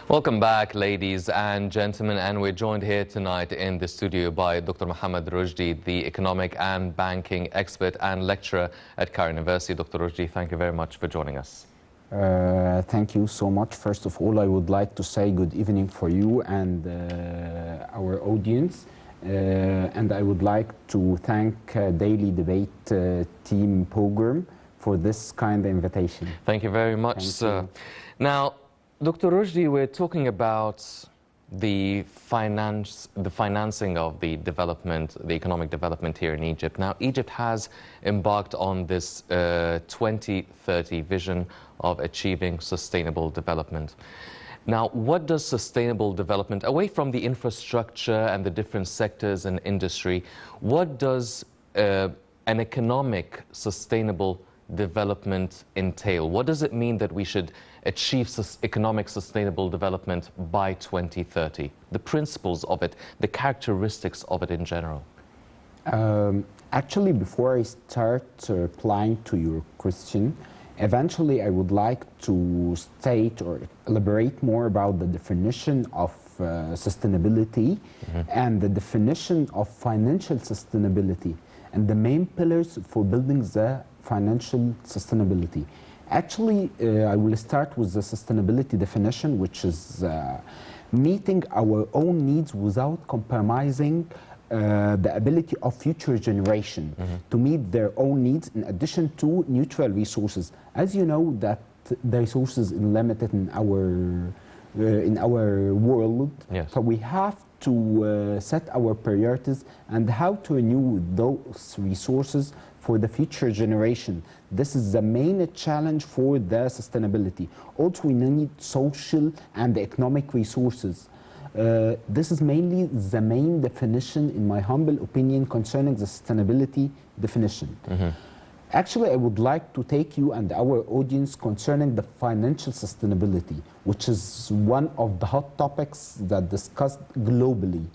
Welcome back, ladies and gentlemen, and we're joined here tonight in the studio by Dr. Mohamed Rushdy, the economic and banking expert and lecturer at Cairo University. Dr. Rushdy, thank you very much for joining us. Thank you so much. First of all, I would like to say good evening for you and our audience. And I would like to thank Daily Debate Team Program for this kind of invitation. Thank you very much, sir. Now, Dr. Rushdy, we're talking about the financing of the development, the economic development here in Egypt. Now, Egypt has embarked on this 2030 vision of achieving sustainable development. Now, what does sustainable development, away from the infrastructure and the different sectors and industry, what does an economic sustainable development entail? What does it mean that we should achieve economic sustainable development by 2030? The principles of it, the characteristics of it in general. Actually, before I start replying to your question, eventually I would like to state or elaborate more about the definition of sustainability and the definition of financial sustainability and the main pillars for building the financial sustainability. Actually, I will start with the sustainability definition, which is meeting our own needs without compromising the ability of future generation to meet their own needs in addition to neutral resources. As you know, that the resources are limited in our world, yes. So we have to set our priorities and how to renew those resources for the future generation. This is the main challenge for the sustainability. Also, we need social and economic resources. This is mainly the main definition, in my humble opinion, concerning the sustainability definition. Actually, I would like to take you and our audience concerning the financial sustainability, which is one of the hot topics that discussed globally.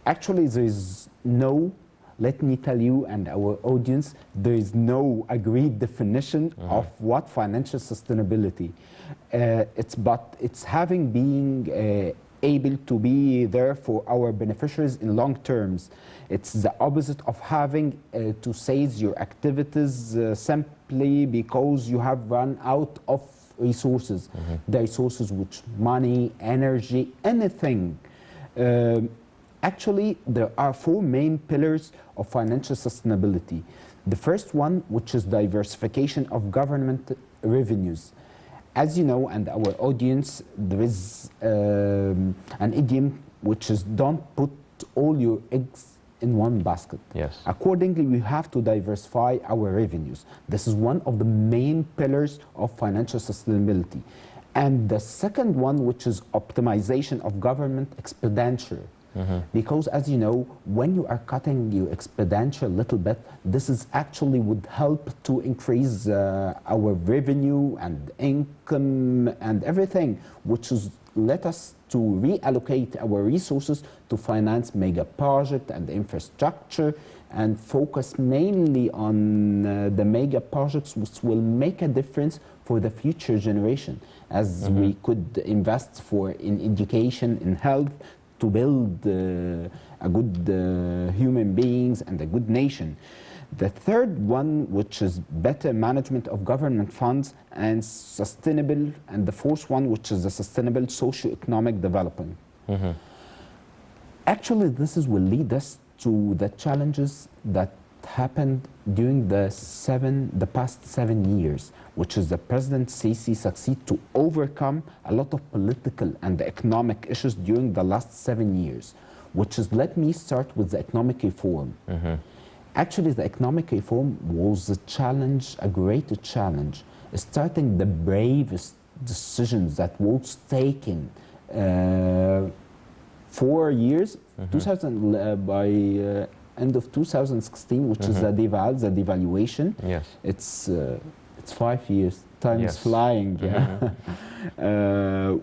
Actually, there is no, let me tell you and our audience, there is no agreed definition of what financial sustainability. It's having being able to be there for our beneficiaries in long terms. It's the opposite of having to cease your activities simply because you have run out of resources. The resources which money, energy, anything. Actually, there are four main pillars of financial sustainability. The first one, which is diversification of government revenues. As you know, and our audience, there is an idiom which is don't put all your eggs in one basket. Yes. Accordingly, we have to diversify our revenues. This is one of the main pillars of financial sustainability. And the second one, which is optimization of government expenditure. Because as you know, when you are cutting your expenditure a little bit, this is actually would help to increase our revenue and income and everything, which is let us to reallocate our resources to finance mega project and infrastructure and focus mainly on the mega projects which will make a difference for the future generation, as we could invest in education, in health, to build a good human beings and a good nation. The third one, which is better management of government funds and sustainable, and the fourth one, which is the sustainable socio-economic development. Actually, this will lead us to the challenges that happened during the past 7 years, which is the President Sisi succeed to overcome a lot of political and economic issues during the last 7 years, which is, let me start with the economic reform. Actually, the economic reform was a challenge, a great challenge, starting the bravest decisions that was taken 4 years, by end of 2016, which is the devaluation. Yes. It's 5 years. Time is flying.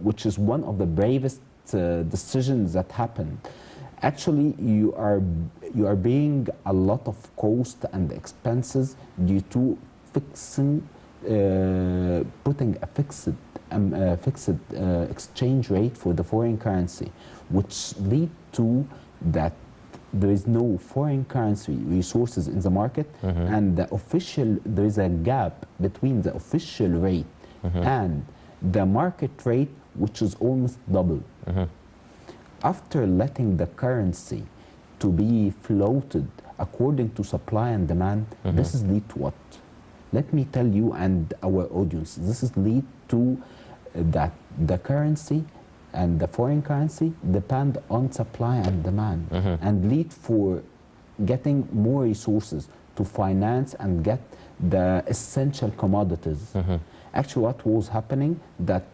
Which is one of the bravest decisions that happened. Actually, you are being a lot of cost and expenses due to putting a fixed fixed exchange rate for the foreign currency, which lead to that there is no foreign currency resources in the market, and there is a gap between the official rate and the market rate, which is almost double. After letting the currency to be floated according to supply and demand, this is lead to what? Let me tell you and our audience, this is lead to that the currency and the foreign currency depend on supply and demand, and lead for getting more resources to finance and get the essential commodities. Actually, what was happening that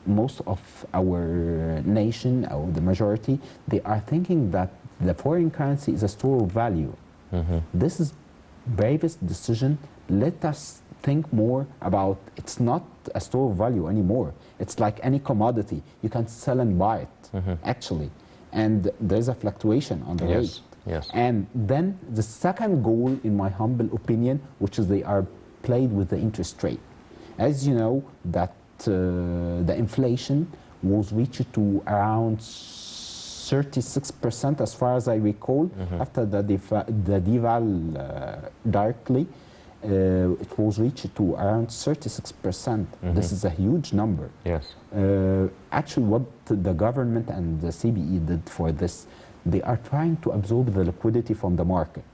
most of our nation, or the majority, they are thinking that the foreign currency is a store of value. This is bravest decision. Let us think more about it's not a store of value anymore. It's like any commodity. You can sell and buy it, actually. And there's a fluctuation on the rate. Yes. And then the second goal, in my humble opinion, which is they are played with the interest rate. As you know, that the inflation was reached to around 36%, as far as I recall, after the deval directly. It was reached to around 36%. This is a huge number. Yes. Actually, what the government and the CBE did for this, they are trying to absorb the liquidity from the market.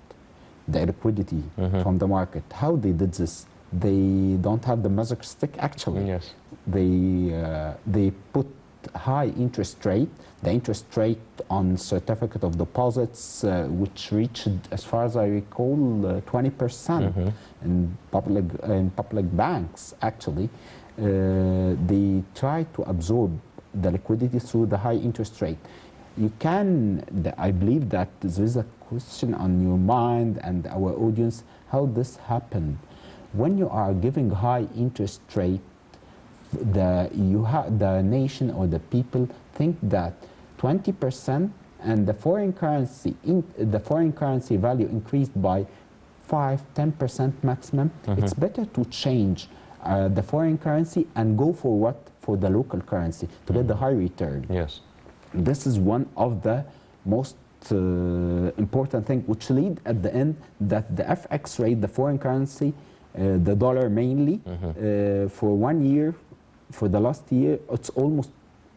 The liquidity from the market. How they did this? They don't have the magic stick, actually. Yes. They put high interest rate, the interest rate on certificate of deposits, which reached, as far as I recall, 20% in public banks. Actually, they try to absorb the liquidity through the high interest rate. You can, I believe that there is a question on your mind and our audience, how this happened. When you are giving high interest rate, the nation or the people think that 20% and the foreign currency value increased by 5-10% maximum. It's better to change the foreign currency and go for what? For the local currency to get the high return. Yes. This is one of the most important thing, which lead at the end that the FX rate, the foreign currency, the dollar mainly, for 1 year, for the last year, it's almost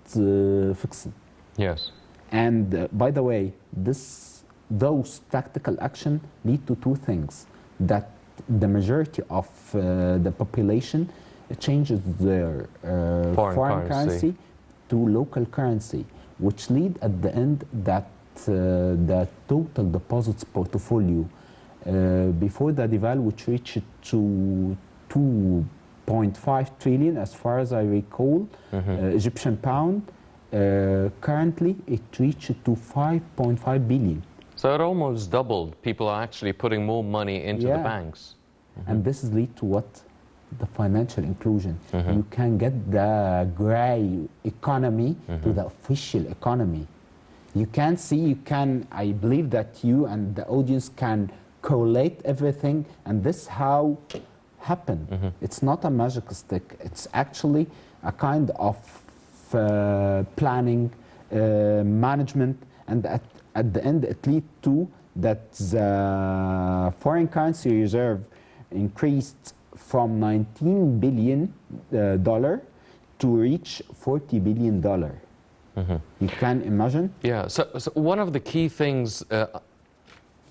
fixed. Yes. And by the way, those tactical action lead to two things: that the majority of the population changes their foreign currency to local currency, which lead at the end that the total deposits portfolio before the deval, which reached to 2.5 trillion, as far as I recall, Egyptian pound. Currently, it reached to 5.5 billion. So it almost doubled. People are actually putting more money into the banks. And this lead to what? The financial inclusion. You can get the gray economy to the official economy. You can see, I believe that you and the audience can correlate everything, and this how happened. It's not a magic stick. It's actually a kind of planning, management, and at the end it lead to that the foreign currency reserve increased from $19 billion to reach $40 billion. You can imagine? Yeah, so one of the key things,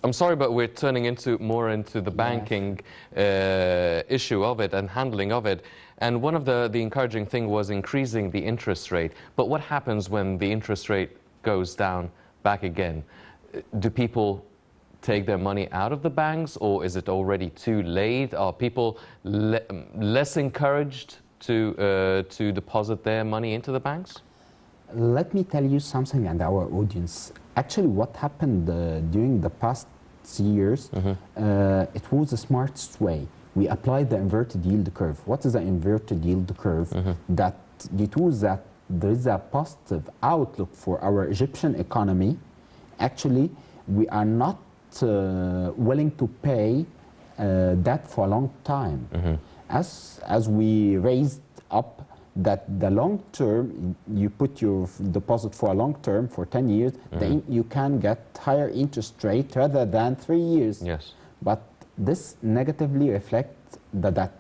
I'm sorry, but we're turning more into the banking issue of it and handling of it. And one of the encouraging thing was increasing the interest rate. But what happens when the interest rate goes down back again? Do people take their money out of the banks, or is it already too late? Are people less encouraged to deposit their money into the banks? Let me tell you something, and our audience. Actually, what happened during the past years, it was the smartest way. We applied the inverted yield curve. What is the inverted yield curve? That due to that there is a positive outlook for our Egyptian economy. Actually, we are not willing to pay that for a long time. As we raised up that the long term, you put your deposit for a long term, for 10 years, then you can get higher interest rate rather than 3 years. Yes. But this negatively reflects the debt,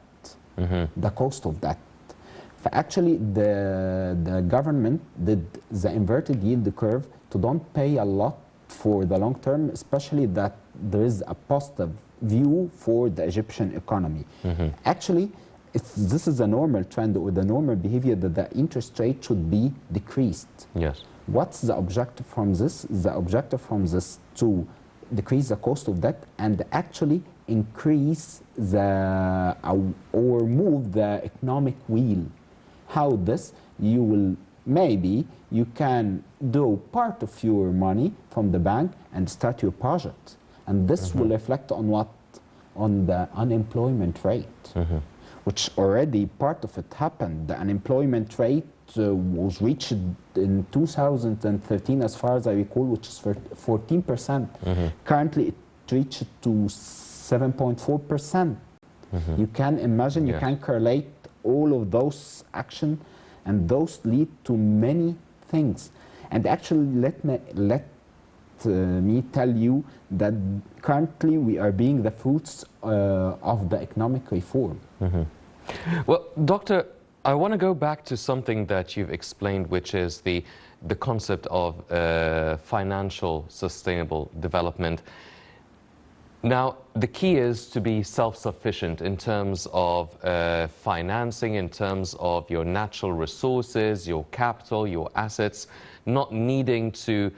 the cost of debt. Actually, the government did the inverted yield curve to don't pay a lot for the long term, especially that there is a positive view for the Egyptian economy. Actually, this is a normal trend or the normal behavior that the interest rate should be decreased. Yes. What's the objective from this? The objective from this to decrease the cost of debt and actually increase the or move the economic wheel. How this? You will maybe you can do part of your money from the bank and start your project, and this will reflect on what? On the unemployment rate, which already part of it happened. The unemployment rate was reached in 2013, as far as I recall, which is 14%. Currently, it reached to 7.4%. You can imagine, you can correlate all of those actions, and those lead to many things. And actually, let me tell you that currently we are being the fruits of the economic reform. Well, Doctor, I want to go back to something that you've explained, which is the concept of financial sustainable development. Now, the key is to be self-sufficient in terms of financing, in terms of your natural resources, your capital, your assets, not needing to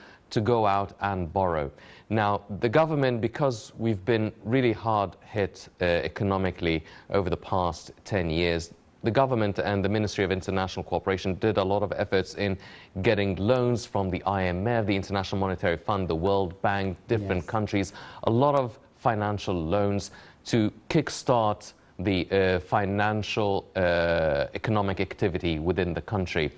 go out and borrow. Now, the government, because we've been really hard hit economically over the past 10 years, the government and the Ministry of International Cooperation did a lot of efforts in getting loans from the IMF, the International Monetary Fund, the World Bank, different countries, a lot of financial loans to kickstart the financial economic activity within the country.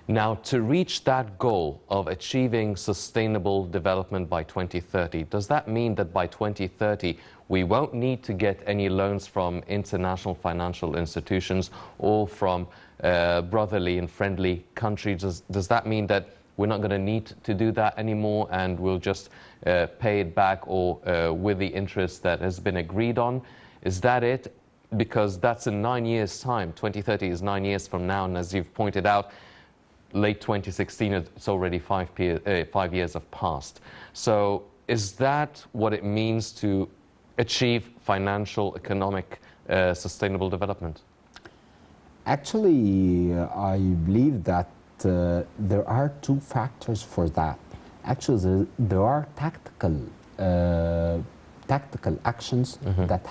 Now, to reach that goal of achieving sustainable development by 2030, does that mean that by 2030 we won't need to get any loans from international financial institutions or from brotherly and friendly countries? Does that mean that we're not going to need to do that anymore and we'll just pay it back or with the interest that has been agreed on? Is that it? Because that's in 9 years' time. 2030 is 9 years from now, and as you've pointed out, late 2016, it's already 5 years have passed. So is that what it means to achieve financial, economic, sustainable development? Actually, I believe that there are two factors for that. Actually, there are tactical actions that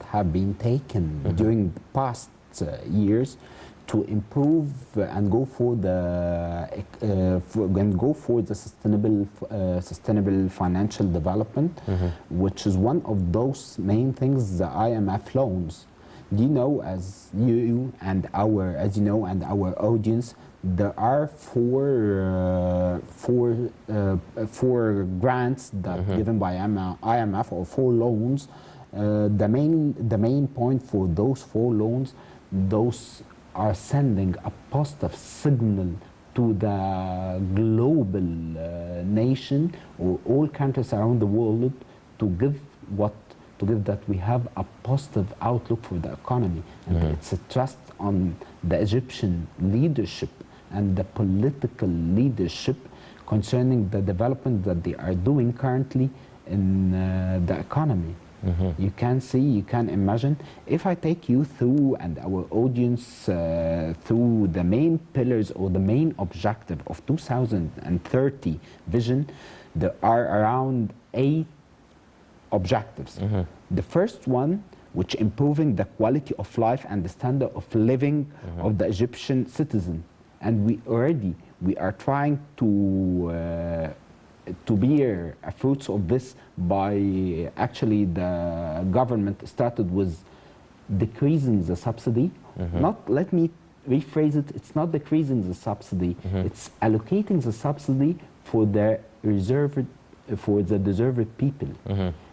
have been taken during the past years to improve and go for the sustainable financial development, which is one of those main things, the IMF loans. Do you know, as you and our audience, there are four grants that given by IMF, or 4 loans. The main point for those 4 loans, those are sending a positive signal to the global nation or all countries around the world to give that we have a positive outlook for the economy, and it's a trust on the Egyptian leadership and the political leadership concerning the development that they are doing currently in the economy. You can see, you can imagine. If I take you through and our audience through the main pillars or the main objective of 2030 vision, there are around 8 objectives. The first one, which improving the quality of life and the standard of living of the Egyptian citizen, and we are trying to bear fruits of this by actually the government started with decreasing the subsidy. Let me rephrase it, it's not decreasing the subsidy, it's allocating the subsidy for the deserved people.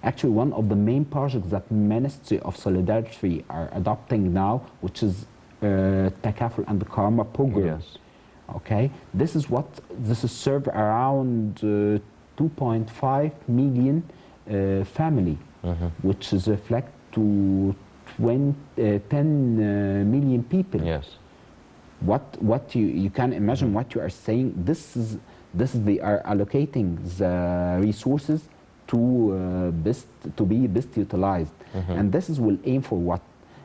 Actually, one of the main projects that Ministry of Solidarity are adopting now, which is Takaful and Karma program. Yes. Okay, this is serve around 2.5 million family, which is reflect to 10 million people. Yes. What you can imagine what you are saying. This is they are allocating the resources to be best utilized, and this is will aim for what?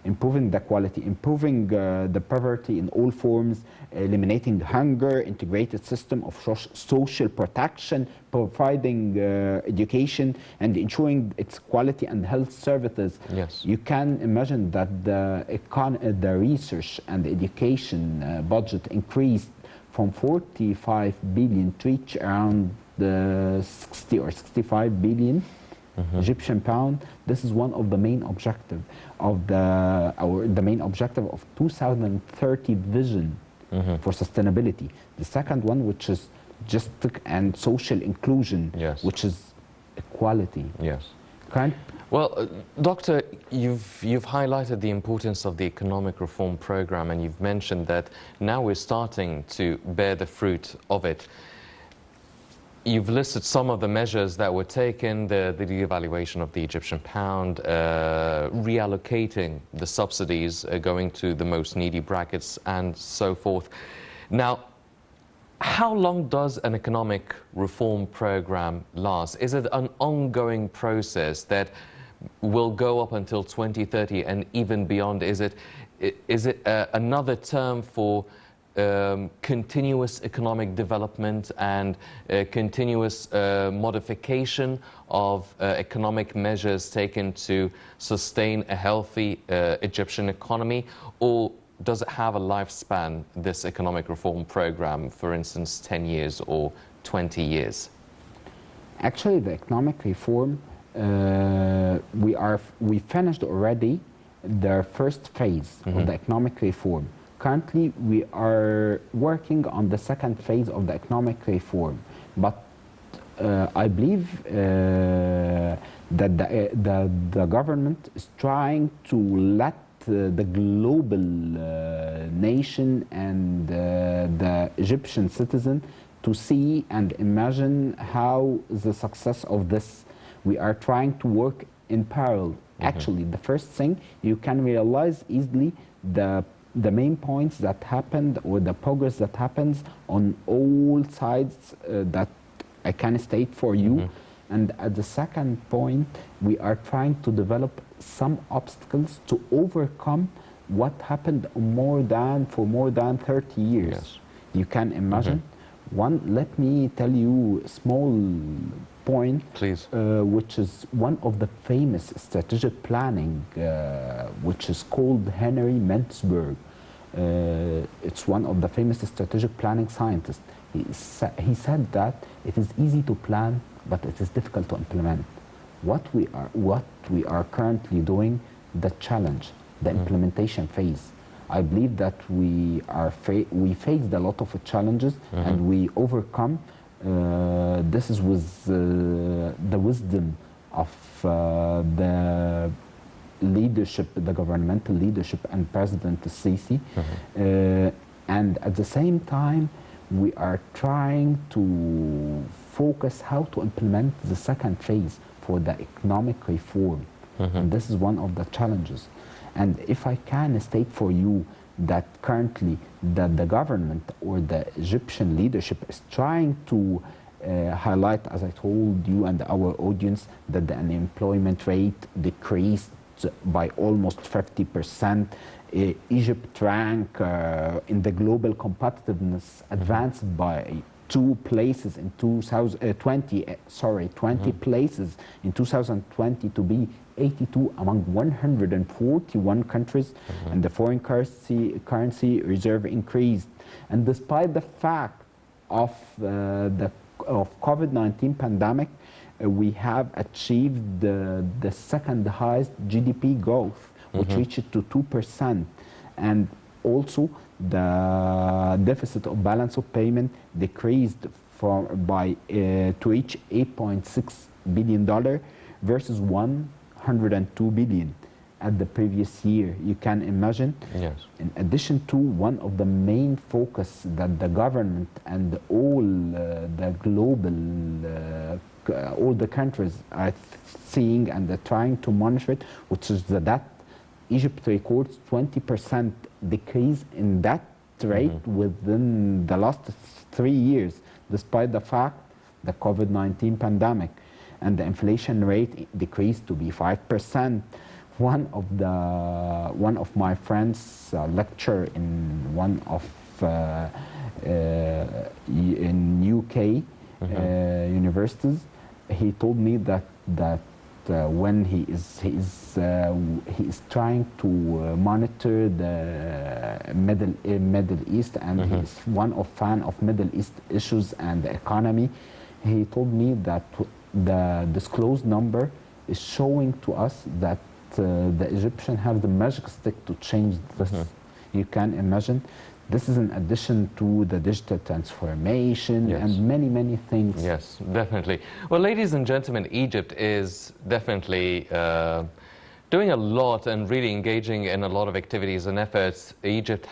Improving the quality, improving the poverty in all forms, eliminating hunger, integrated system of social protection, providing education, and ensuring its quality and health services. Yes. You can imagine that the research and education budget increased from 45 billion to reach around the 60 or 65 billion Egyptian pound. This is one of the main objective of the main objective of 2030 vision for sustainability. The second one, which is justice and social inclusion, Yes. which is equality. Yes. Can't Well, Doctor, you've highlighted the importance of the economic reform program, and you've mentioned that now we're starting to bear the fruit of it. You've listed some of the measures that were taken, the devaluation of the Egyptian pound, reallocating the subsidies going to the most needy brackets, and so forth. Now, how long does an economic reform program last? Is it an ongoing process that will go up until 2030 and even beyond? Is it another term for continuous economic development and continuous modification of economic measures taken to sustain a healthy Egyptian economy? Or does it have a lifespan, this economic reform program, for instance, 10 years or 20 years? Actually, the economic reform, we finished already the first phase of the economic reform. Currently, we are working on the second phase of the economic reform, but I believe that the government is trying to let the global nation and the Egyptian citizen to see and imagine how the success of this. We are trying to work in parallel. Actually, the first thing you can realize easily the main points that happened or the progress that happens on all sides that I can state for you. And at the second point, we are trying to develop some obstacles to overcome what happened for more than 30 years. Yes. You can imagine. Let me tell you a small point, Please. which is one of the famous strategic planning, which is called Henry Mentzberg. It's one of the famous strategic planning scientists. He said that it is easy to plan, but it is difficult to implement. What we are currently doing, the challenge, the implementation phase. I believe that we faced a lot of challenges and we overcome. This is with the wisdom of the leadership, the governmental leadership, and President Sisi. And at the same time, we are trying to focus how to implement the second phase for the economic reform. And this is one of the challenges. And if I can state for you that currently the government or the Egyptian leadership is trying to highlight, as I told you and our audience, that the unemployment rate decreased by almost 50%. Egypt rank in the global competitiveness advanced by 2 places in 2020, 20 places in 2020 to be 82 among 141 countries, and the foreign currency reserve increased. And despite the fact of COVID-19 pandemic, we have achieved the second highest GDP growth, which reached to 2%, and also the deficit of balance of payment decreased to reach $8.6 billion versus $102 billion. at the previous year. You can imagine. Yes. In addition to one of the main focus that the government and all the global, all the countries are seeing and they're trying to monitor it, which is that Egypt records 20% decrease in that rate within the last 3 years, despite the fact the COVID-19 pandemic, and the inflation rate decreased to be 5%. One of my friends lecture in one of in UK universities. He told me that when he is trying to monitor the Middle East, and he's one of fan of Middle East issues and the economy. He told me that the disclosed number is showing to us that the Egyptian have the magic stick to change this. You can imagine. This is in addition to the digital transformation and many things. Yes, definitely. Well, ladies and gentlemen, Egypt is definitely doing a lot and really engaging in a lot of activities and efforts. Egypt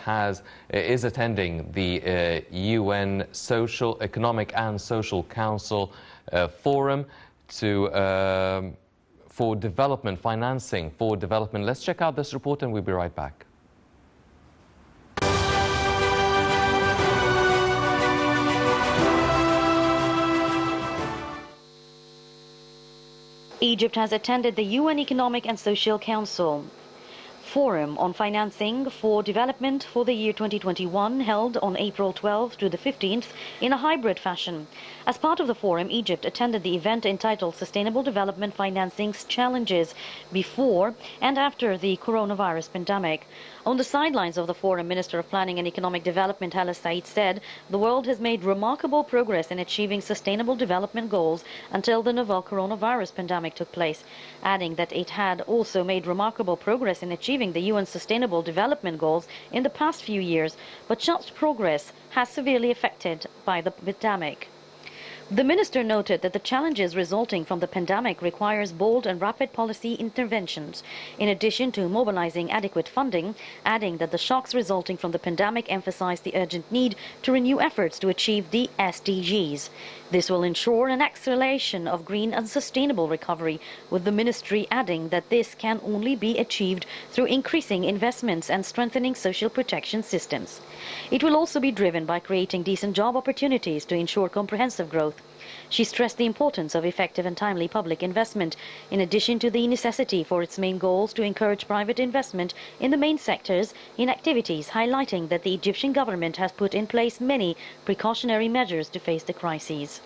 is attending the UN Economic and Social Council Forum for development, financing for development. Let's check out this report and we'll be right back. Egypt has attended the UN Economic and Social Council Forum on Financing for Development for the year 2021, held on April 12th to the 15th in a hybrid fashion. As part of the forum, Egypt attended the event entitled Sustainable Development Financing's Challenges Before and After the Coronavirus Pandemic. On the sidelines of the forum, Minister of Planning and Economic Development Hala Said said the world has made remarkable progress in achieving sustainable development goals until the novel coronavirus pandemic took place, adding that it had also made remarkable progress in achieving the UN Sustainable Development Goals in the past few years, but such progress has severely affected by the pandemic. The minister noted that the challenges resulting from the pandemic requires bold and rapid policy interventions, in addition to mobilizing adequate funding, adding that the shocks resulting from the pandemic emphasize the urgent need to renew efforts to achieve the SDGs. This will ensure an acceleration of green and sustainable recovery, with the ministry adding that this can only be achieved through increasing investments and strengthening social protection systems. It will also be driven by creating decent job opportunities to ensure comprehensive growth. She stressed the importance of effective and timely public investment, in addition to the necessity for its main goals to encourage private investment in the main sectors in activities, highlighting that the Egyptian government has put in place many precautionary measures to face the crises.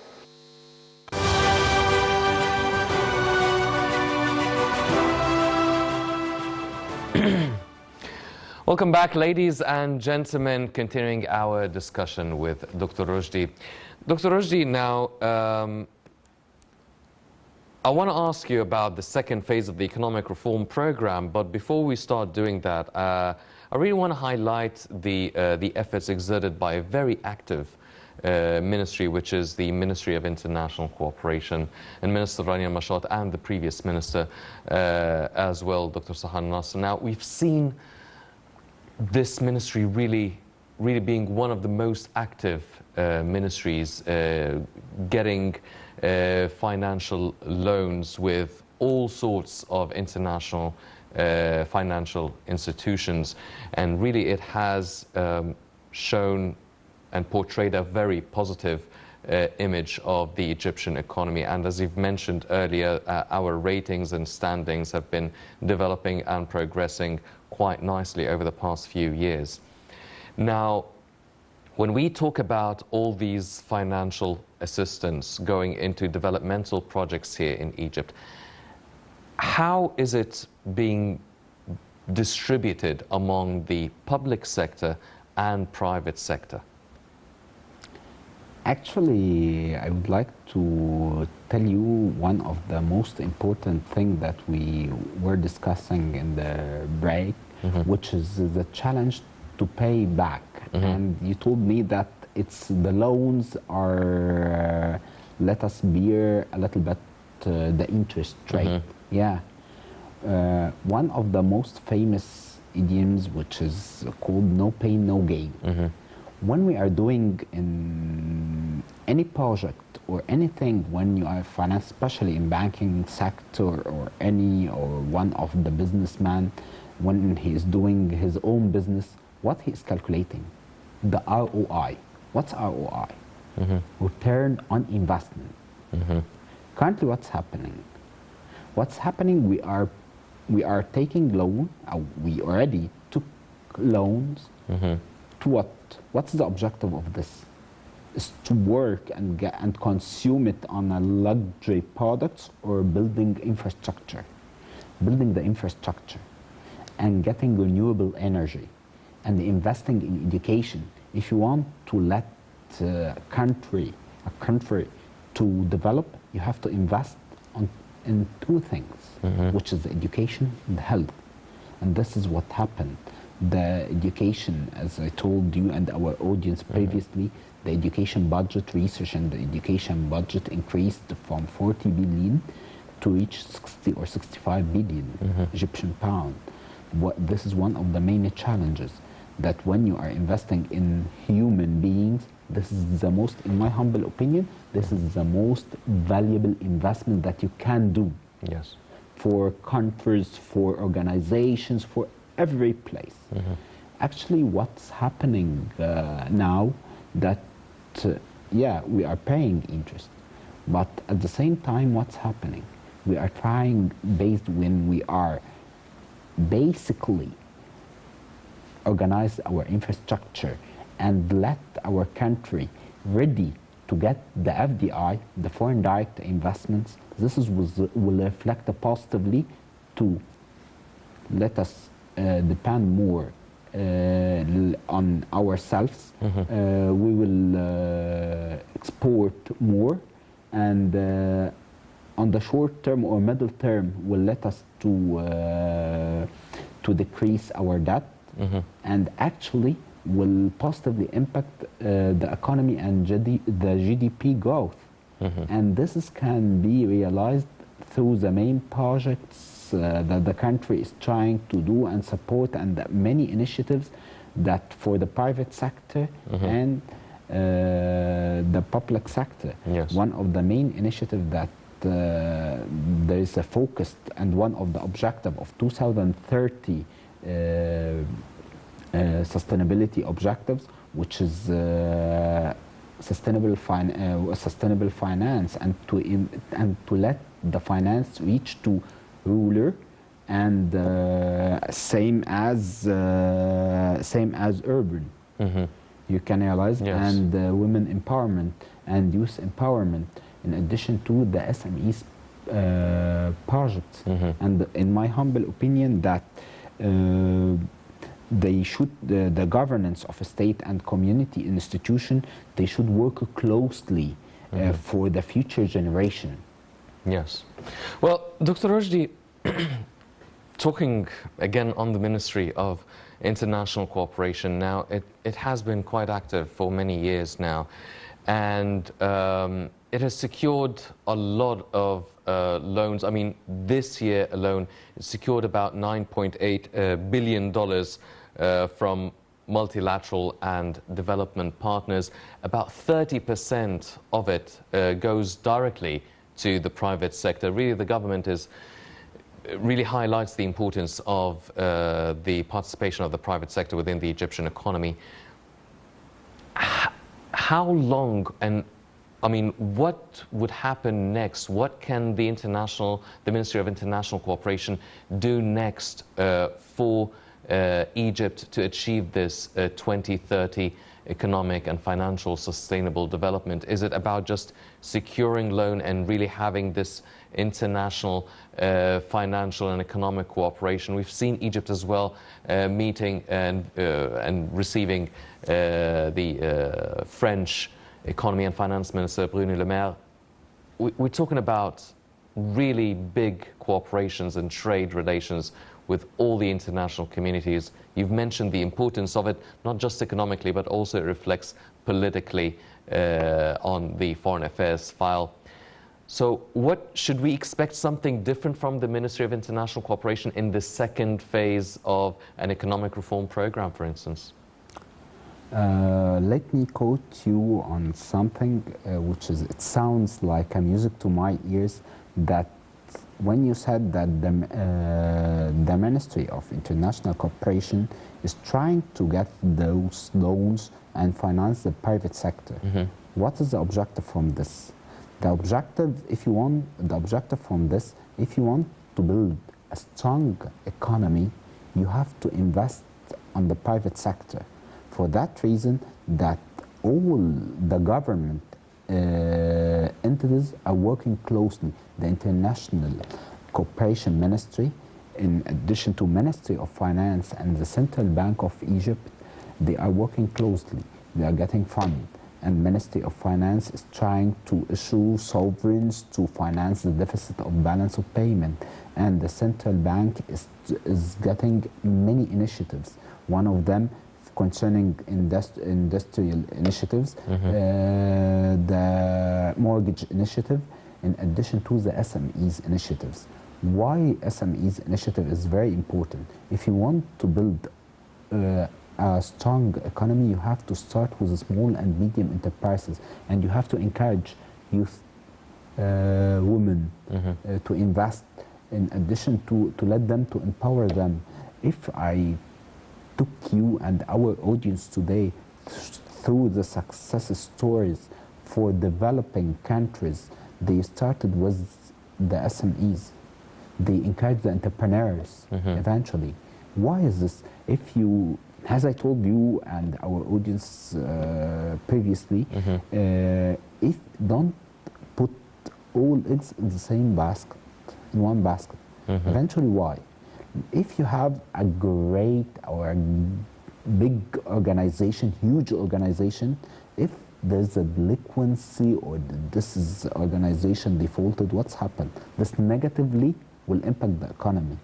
Welcome back, ladies and gentlemen, continuing our discussion with Dr. Rushdy. Dr. Rushdy, now I want to ask you about the second phase of the economic reform program, but before we start doing that, I really want to highlight the efforts exerted by a very active ministry, which is the Ministry of International Cooperation, and Minister Rania Mashat and the previous minister as well, Dr. Sahan Nasser. Now, we've seen this ministry really being one of the most active ministries, getting financial loans with all sorts of international financial institutions, and really it has shown and portrayed a very positive image of the Egyptian economy. And as you've mentioned earlier, our ratings and standings have been developing and progressing quite nicely over the past few years. Now, when we talk about all these financial assistance going into developmental projects here in Egypt, how is it being distributed among the public sector and private sector? Actually, I would like to tell you one of the most important things that we were discussing in the break, which is the challenge to pay back. And you told me that it's the loans are let us bear a little bit the interest rate. Yeah. one of the most famous idioms, which is called no pain, no gain. When we are doing in any project or anything, when you are financed, especially in banking sector or one of the businessman, when he is doing his own business, what he is calculating? The ROI. What's ROI? Return on investment. Currently, what's happening? What's happening? We are taking loan. We already took loans. To what? What's the objective of this? Is to work and consume it on a luxury products or building infrastructure, building the infrastructure, and getting renewable energy, and investing in education. If you want to let a country to develop, you have to invest in two things, which is education and health. And this is what happened. The education, as I told you and our audience previously, the education budget, research and the education budget increased from 40 billion to reach 60 or 65 billion Egyptian pound. This is one of the main challenges, that when you are investing in human beings, this is the most, in my humble opinion, this is the most valuable investment that you can do. Yes. For countries, for organizations, for every place. Actually, what's happening now, that yeah, we are paying interest, but at the same time, what's happening? We are trying, based when we are basically organize our infrastructure and let our country ready to get the FDI, the foreign direct investments. This will reflect positively to let us depend more on ourselves. We will export more, and on the short term or middle term will let us to decrease our debt, and actually will positively impact the economy and the GDP growth. And this can be realized through the main projects that the country is trying to do and support, and the many initiatives that for the private sector and the public sector. Yes. One of the main initiatives that there is a focused, and one of the objective of 2030 sustainability objectives, which is sustainable finance, and to let the finance reach to ruler, and same as urban. You can realize, yes. and women empowerment and youth empowerment, in addition to the SMEs projects. And in my humble opinion, that they should, the governance of a state and community institution, they should work closely for the future generation. Yes. Well, Dr. Rushdy, talking again on the Ministry of International Cooperation, now it has been quite active for many years now, and it has secured a lot of loans. I mean, this year alone, it secured about $9.8 billion from multilateral and development partners. About 30% of it goes directly to the private sector. Really, the government really highlights the importance of the participation of the private sector within the Egyptian economy. How long, and I mean, what would happen next? What can the Ministry of International Cooperation do next for Egypt to achieve this 2030 economic and financial sustainable development? Is it about just securing loan and really having this international financial and economic cooperation? We've seen Egypt as well meeting and receiving the French Economy and Finance Minister Bruno Le Maire. We're talking about really big cooperations and trade relations with all the international communities. You've mentioned the importance of it, not just economically, but also it reflects politically on the foreign affairs file. So what should we expect something different from the Ministry of International Cooperation in the second phase of an economic reform program, for instance? Let me quote you on something which is, it sounds like a music to my ears, that when you said that the Ministry of International Cooperation is trying to get those loans and finance the private sector. What is the objective from this? The objective, if you want, the objective from this, if you want to build a strong economy, you have to invest on the private sector. For that reason, that all the government entities are working closely. The International Cooperation Ministry, in addition to Ministry of Finance and the Central Bank of Egypt, they are working closely. They are getting funded. And Ministry of Finance is trying to issue sovereigns to finance the deficit of balance of payment. And the Central Bank is getting many initiatives. One of them concerning industrial initiatives, the mortgage initiative, in addition to the SMEs initiatives. Why SMEs initiative is very important? If you want to build a strong economy, you have to start with small and medium enterprises, and you have to encourage youth, women to invest, in addition to let them, to empower them. If I took you and our audience today through the success stories for developing countries, they started with the SMEs. They encourage the entrepreneurs eventually. Why is this? If you, as I told you and our audience previously, if don't put all eggs in the same basket, in one basket, eventually why? If you have a great or a big organization, huge organization, if there's a delinquency or this is organization defaulted, what's happened? This negatively will impact the economy.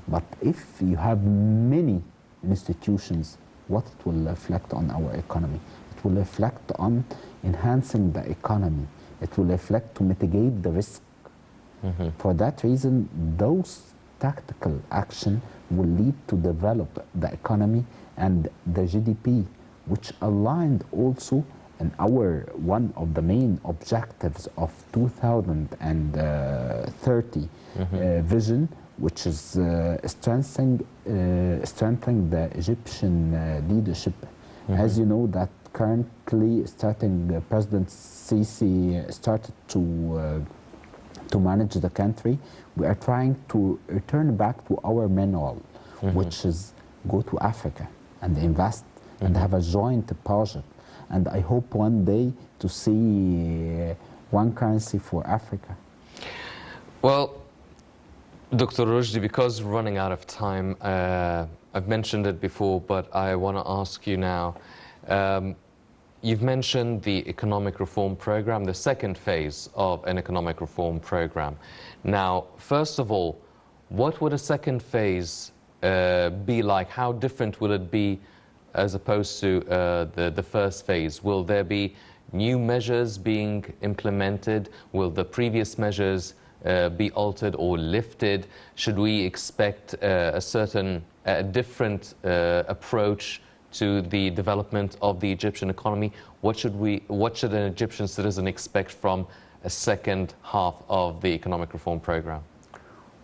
But if you have many institutions, what it will reflect on our economy? It will reflect on enhancing the economy. It will reflect to mitigate the risk. For that reason, those tactical action will lead to develop the economy and the GDP, which aligned also in our one of the main objectives of 2030 vision, which is strengthening the Egyptian leadership. As you know, that currently starting President Sisi started to manage the country. We are trying to return back to our manual, which is go to Africa and invest and have a joint project. And I hope one day to see one currency for Africa. Well, Dr. Rushdy, because we're running out of time, I've mentioned it before, but I want to ask you now. You've mentioned the economic reform program, the second phase of an economic reform program. Now, first of all, what would a second phase be like? How different will it be as opposed to the first phase? Will there be new measures being implemented? Will the previous measures be altered or lifted? Should we expect a different approach to the development of the Egyptian economy? What should an Egyptian citizen expect from a second half of the economic reform program?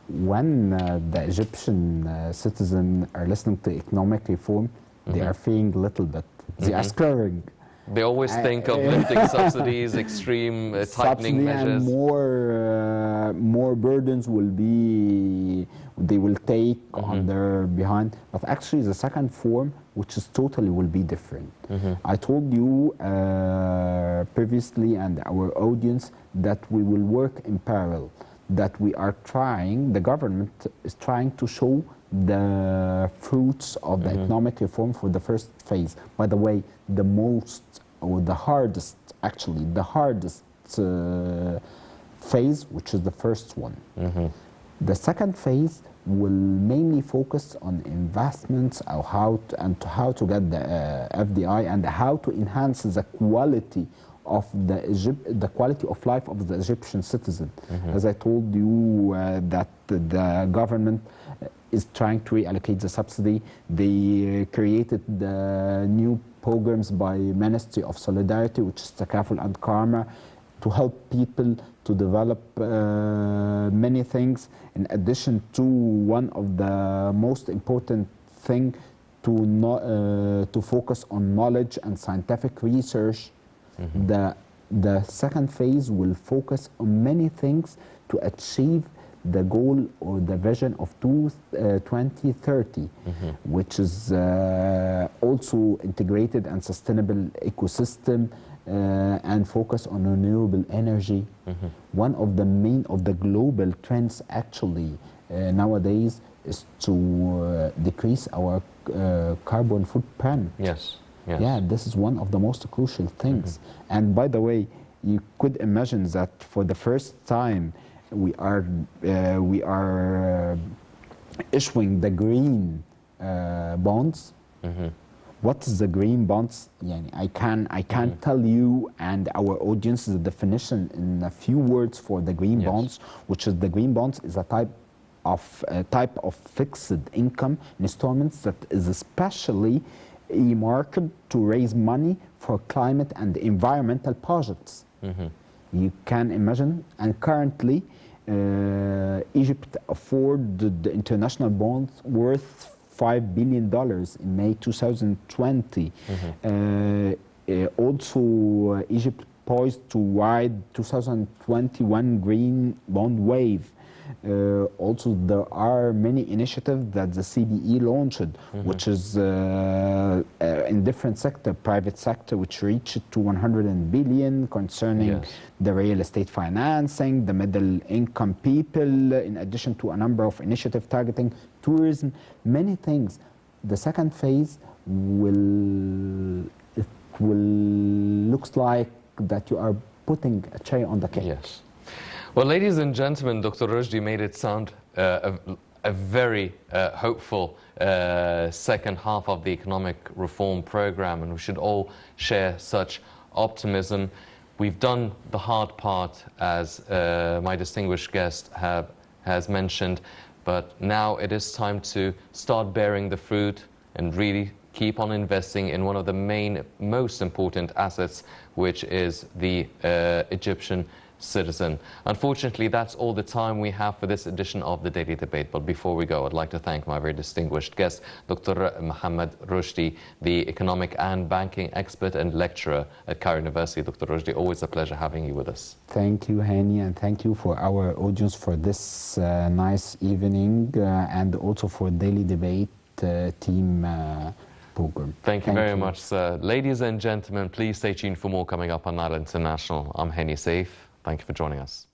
When the Egyptian citizens are listening to economic reform, they are feeling a little bit. They are scurrying. They always think of lifting subsidies, extreme tightening measures. And more burdens will be, they will take on their behind. But actually the second form, which is totally will be different. I told you previously and our audience that we will work in parallel, that we are trying, the government is trying to show the fruits of the economic reform for the first phase. By the way, the most, or the hardest, actually, the hardest phase, which is the first one. The second phase will mainly focus on investments, or how to get the FDI and how to enhance the quality of the quality of life of the Egyptian citizen. As I told you, that the government is trying to reallocate the subsidy. They created the new programs by Ministry of Solidarity, which is Takaful and Karma, to help people to develop many things. In addition to one of the most important thing, to focus on knowledge and scientific research. The second phase will focus on many things to achieve the goal or the vision of 2030, which is also integrated and sustainable ecosystem and focus on renewable energy. One of the global trends actually nowadays is to decrease our carbon footprint. Yes. Yes. Yeah, this is one of the most crucial things. And by the way, you could imagine that for the first time we are issuing the green bonds. What is the green bonds? Yeah, I can tell you and our audience the definition in a few words for the green bonds, which is the green bonds is a type of fixed income installments that is especially earmarked to raise money for climate and environmental projects. You can imagine, and currently Egypt afforded the international bonds worth $5 billion in May 2020. Also, Egypt poised to ride 2021 green bond wave. Also, there are many initiatives that the CBE launched, which is in different sector, private sector, which reached to 100 billion concerning the real estate financing, the middle income people, in addition to a number of initiatives targeting tourism, many things. The second phase looks like that you are putting a cherry on the cake. Yes. Well, ladies and gentlemen, Dr. Rushdy made it sound a very hopeful second half of the economic reform program, and we should all share such optimism. We've done the hard part, as my distinguished guest has mentioned, but now it is time to start bearing the fruit and really keep on investing in one of the most important assets, which is the Egyptian citizen. Unfortunately, that's all the time we have for this edition of the Daily Debate. But before we go, I'd like to thank my very distinguished guest, Dr. Mohamed Rushdy, the economic and banking expert and lecturer at Cairo University. Dr. Rushdy, always a pleasure having you with us. Thank you, Hani, and thank you for our audience for this nice evening and also for Daily Debate team program. Thank you very much, sir. Ladies and gentlemen, please stay tuned for more coming up on Nile International. I'm Hani Saif. Thank you for joining us.